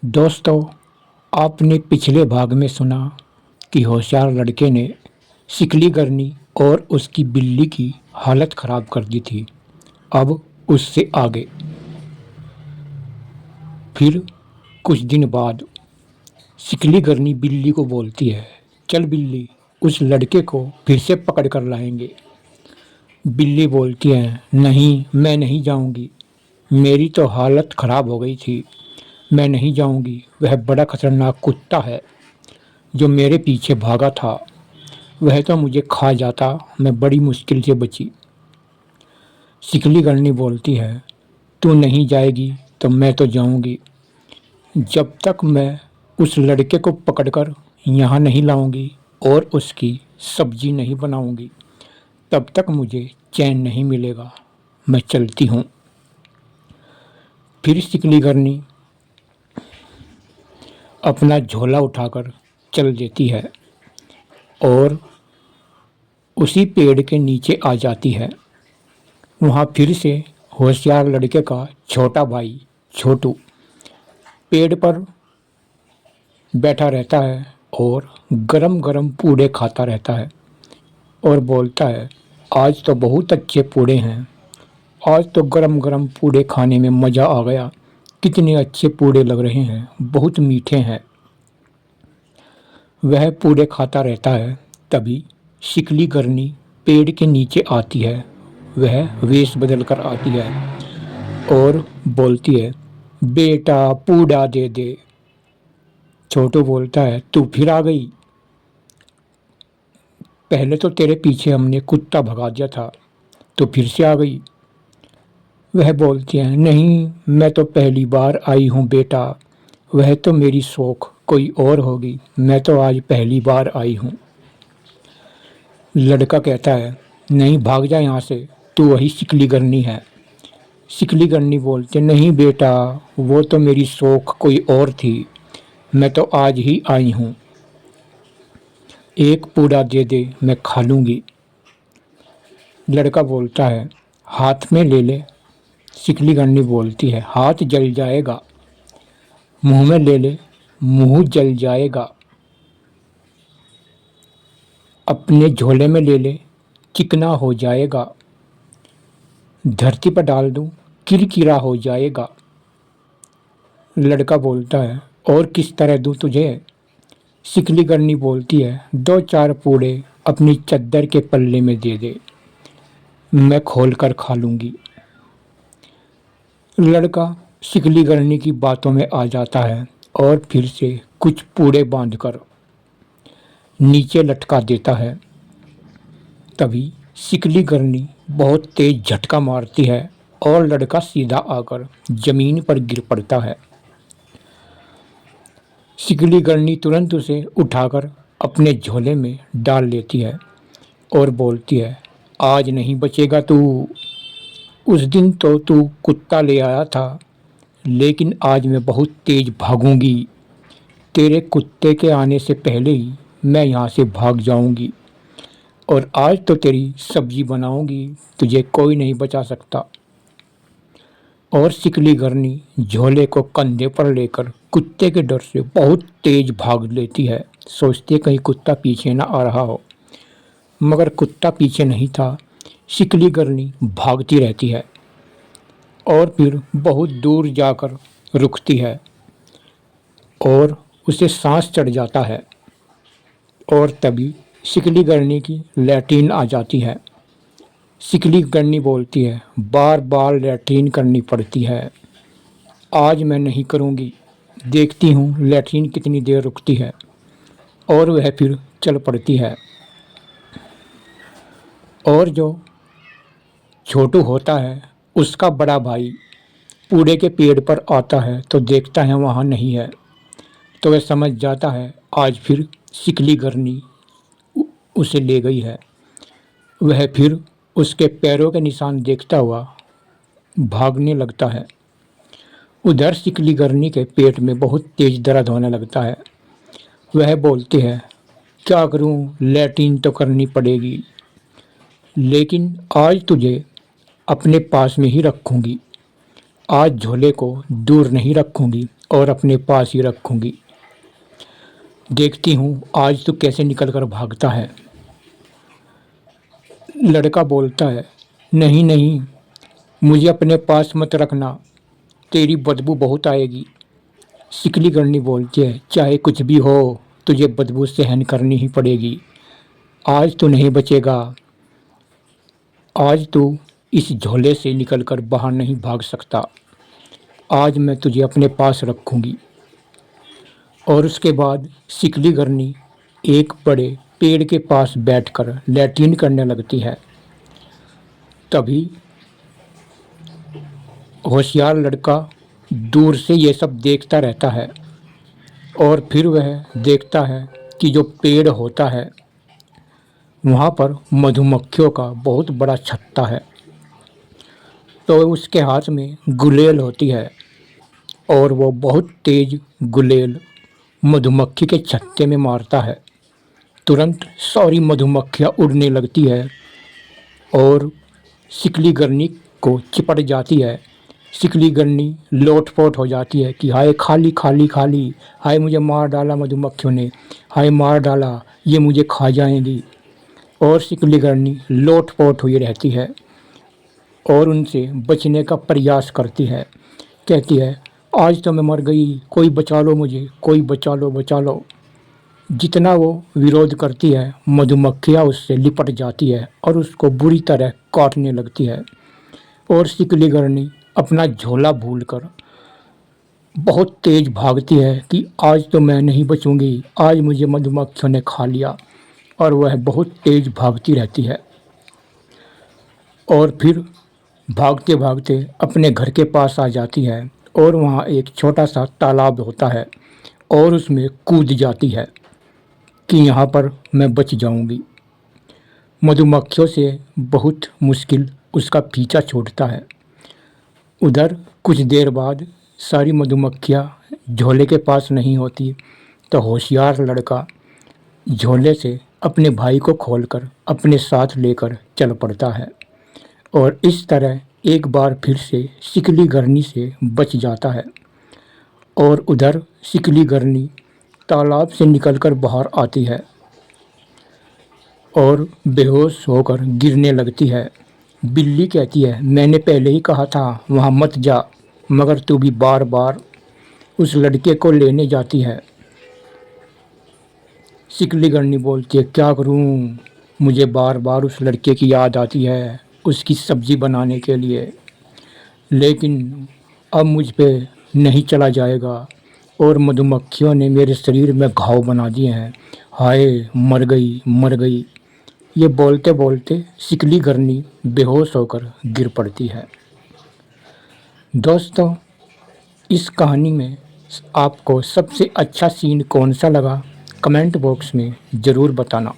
दोस्तों, आपने पिछले भाग में सुना कि होशियार लड़के ने शिकली करनी और उसकी बिल्ली की हालत खराब कर दी थी। अब उससे आगे फिर कुछ दिन बाद शिकली करनी बिल्ली को बोलती है, चल बिल्ली, उस लड़के को फिर से पकड़ कर लाएंगे। बिल्ली बोलती है, नहीं, मैं नहीं जाऊंगी। मेरी तो हालत खराब हो गई थी। मैं नहीं जाऊंगी। वह बड़ा खतरनाक कुत्ता है जो मेरे पीछे भागा था। वह तो मुझे खा जाता। मैं बड़ी मुश्किल से बची। शिकली करनी बोलती है, तू नहीं जाएगी तो मैं तो जाऊंगी। जब तक मैं उस लड़के को पकड़कर यहाँ नहीं लाऊंगी और उसकी सब्जी नहीं बनाऊंगी, तब तक मुझे चैन नहीं मिलेगा। मैं चलती हूँ। फिर शिकली करनी अपना झोला उठाकर चल देती है और उसी पेड़ के नीचे आ जाती है। वहाँ फिर से होशियार लड़के का छोटा भाई छोटू पेड़ पर बैठा रहता है और गरम गरम पूड़े खाता रहता है और बोलता है, आज तो बहुत अच्छे पूड़े हैं। आज तो गरम गरम पूड़े खाने में मज़ा आ गया। कितने अच्छे पूड़े लग रहे हैं, बहुत मीठे हैं। वह पूड़े खाता रहता है। तभी शिकली करनी पेड़ के नीचे आती है। वह वेश बदल कर आती है और बोलती है, बेटा पूड़ा दे दे। छोटू बोलता है, तू फिर आ गई। पहले तो तेरे पीछे हमने कुत्ता भगा दिया था, तो फिर से आ गई। वह बोलती है, नहीं, मैं तो पहली बार आई हूँ बेटा। वह तो मेरी शौक कोई और होगी। मैं तो आज पहली बार आई हूँ। लड़का कहता है, नहीं, भाग जा यहाँ से। तू वही शिकली करनी है। शिकली करनी बोलते, नहीं बेटा, वो तो मेरी शौक कोई और थी। मैं तो आज ही आई हूँ। एक पूड़ा दे दे, मैं खा लूँगी। लड़का बोलता है, हाथ में ले ले। शिकली करनी बोलती है, हाथ जल जाएगा। मुंह में ले ले, मुंह जल जाएगा। अपने झोले में ले ले, चिकना हो जाएगा। धरती पर डाल दूं, किरकिरा हो जाएगा। लड़का बोलता है, और किस तरह दूं तुझे? शिकली करनी बोलती है, दो चार पूड़े अपनी चद्दर के पल्ले में दे दे, मैं खोल कर खा लूंगी। लड़का शिकली करनी की बातों में आ जाता है और फिर से कुछ पूड़े बांधकर नीचे लटका देता है। तभी शिकली करनी बहुत तेज झटका मारती है और लड़का सीधा आकर जमीन पर गिर पड़ता है। शिकली करनी तुरंत उसे उठाकर अपने झोले में डाल लेती है और बोलती है, आज नहीं बचेगा तू। उस दिन तो तू कुत्ता ले आया था, लेकिन आज मैं बहुत तेज भागूंगी। तेरे कुत्ते के आने से पहले ही मैं यहाँ से भाग जाऊंगी और आज तो तेरी सब्जी बनाऊंगी। तुझे कोई नहीं बचा सकता। और शिकली करनी झोले को कंधे पर लेकर कुत्ते के डर से बहुत तेज भाग लेती है। सोचती है कहीं कुत्ता पीछे ना आ रहा हो, मगर कुत्ता पीछे नहीं था। शिकली करनी भागती रहती है और फिर बहुत दूर जाकर रुकती है और उसे सांस चढ़ जाता है। और तभी शिकली करनी की लैट्रिन आ जाती है। शिकली करनी बोलती है, बार बार लैट्रिन करनी पड़ती है, आज मैं नहीं करूँगी। देखती हूँ लैट्रिन कितनी देर रुकती है। और वह फिर चल पड़ती है। और जो छोटू होता है, उसका बड़ा भाई पूड़े के पेड़ पर आता है तो देखता है वहाँ नहीं है। तो वह समझ जाता है आज फिर शिकली करनी उसे ले गई है। वह फिर उसके पैरों के निशान देखता हुआ भागने लगता है। उधर शिकली करनी के पेट में बहुत तेज दर्द होने लगता है। वह बोलती है, क्या करूं, लैट्रिन तो करनी पड़ेगी, लेकिन आज तुझे अपने पास में ही रखूंगी। आज झोले को दूर नहीं रखूंगी और अपने पास ही रखूंगी। देखती हूँ आज तू कैसे निकल कर भागता है। लड़का बोलता है, नहीं नहीं, मुझे अपने पास मत रखना, तेरी बदबू बहुत आएगी। शिकली गरनी बोलती है, चाहे कुछ भी हो तुझे बदबू सहन करनी ही पड़ेगी। आज तो नहीं बचेगा, आज तू इस झोले से निकलकर बाहर नहीं भाग सकता। आज मैं तुझे अपने पास रखूंगी। और उसके बाद शिकली गरनी एक बड़े पेड़ के पास बैठकर लैट्रिन करने लगती है। तभी होशियार लड़का दूर से ये सब देखता रहता है और फिर वह देखता है कि जो पेड़ होता है वहाँ पर मधुमक्खियों का बहुत बड़ा छत्ता है। तो उसके हाथ में गुलेल होती है और वो बहुत तेज गुलेल मधुमक्खी के छत्ते में मारता है। तुरंत सारी मधुमक्खियाँ उड़ने लगती है और शिकली गरनी को चिपट जाती है। शिकली गरनी लोटपोट हो जाती है कि हाय खाली खाली खाली, हाय मुझे मार डाला मधुमक्खियों ने, हाय मार डाला, ये मुझे खा जाएंगी। और शिकली गरनी लोटपोट हुई रहती है और उनसे बचने का प्रयास करती है। कहती है, आज तो मैं मर गई, कोई बचा लो मुझे, कोई बचा लो बचा लो। जितना वो विरोध करती है मधुमक्खियाँ उससे लिपट जाती है और उसको बुरी तरह काटने लगती है। और शिकली गरनी अपना झोला भूलकर बहुत तेज भागती है कि आज तो मैं नहीं बचूंगी, आज मुझे मधुमक्खियों ने खा लिया। और वह बहुत तेज भागती रहती है और फिर भागते भागते अपने घर के पास आ जाती है और वहाँ एक छोटा सा तालाब होता है और उसमें कूद जाती है कि यहाँ पर मैं बच जाऊंगी। मधुमक्खियों से बहुत मुश्किल उसका पीछा छूटता है। उधर कुछ देर बाद सारी मधुमक्खियाँ झोले के पास नहीं होती तो होशियार लड़का झोले से अपने भाई को खोलकर अपने साथ लेकर चल पड़ता है और इस तरह एक बार फिर से शिकली गरनी से बच जाता है। और उधर शिकली गरनी तालाब से निकलकर बाहर आती है और बेहोश होकर गिरने लगती है। बिल्ली कहती है, मैंने पहले ही कहा था वहाँ मत जा, मगर तू भी बार बार उस लड़के को लेने जाती है। शिकली गरनी बोलती है, क्या करूँ, मुझे बार बार उस लड़के की याद आती है उसकी सब्जी बनाने के लिए, लेकिन अब मुझ पे नहीं चला जाएगा और मधुमक्खियों ने मेरे शरीर में घाव बना दिए हैं, हाय मर गई मर गई। ये बोलते बोलते शिकली गरनी बेहोश होकर गिर पड़ती है। दोस्तों, इस कहानी में आपको सबसे अच्छा सीन कौन सा लगा कमेंट बॉक्स में ज़रूर बताना।